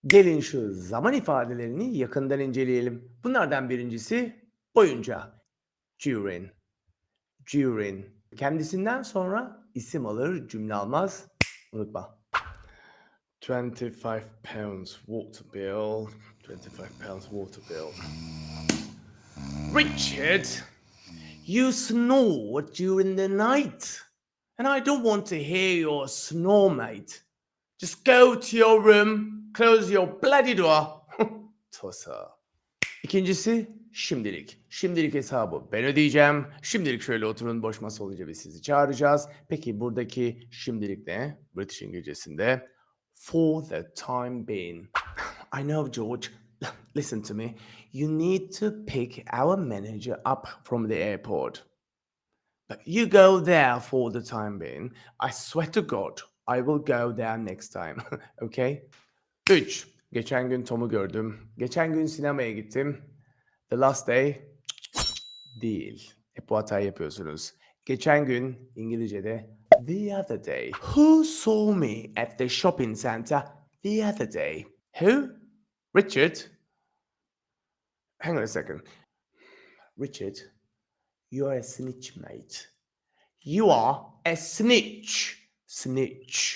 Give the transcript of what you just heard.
Gelin şu zaman ifadelerini yakından inceleyelim. Bunlardan birincisi boyunca. During, during. Kendisinden sonra isim alır, cümle almaz. Unutma. 25 pounds water bill. 25 pounds water bill. Richard, you snored during the night. And I don't want to hear your snore, mate. Just go to your room, close your bloody door. Tosa. İkincisi şimdilik. Şimdilik hesabı ben ödeyeceğim. Şimdilik şöyle oturun, boş masa olunca biz sizi çağıracağız. Peki buradaki şimdilik ne? British İngilizcesinde for the time being. I know, George. Listen to me. You need to pick our manager up from the airport. But you go there for the time being. I swear to God, I will go there next time. Okay? 3. Geçen gün Tom'u gördüm. Geçen gün sinemaya gittim. The last day değil. Hep bu hatayı yapıyorsunuz. Geçen gün İngilizce'de the other day. Who saw me at the shopping center the other day? Who? Richard? Hang on a second. Richard, you are a snitch, mate. You are a snitch. Snitch.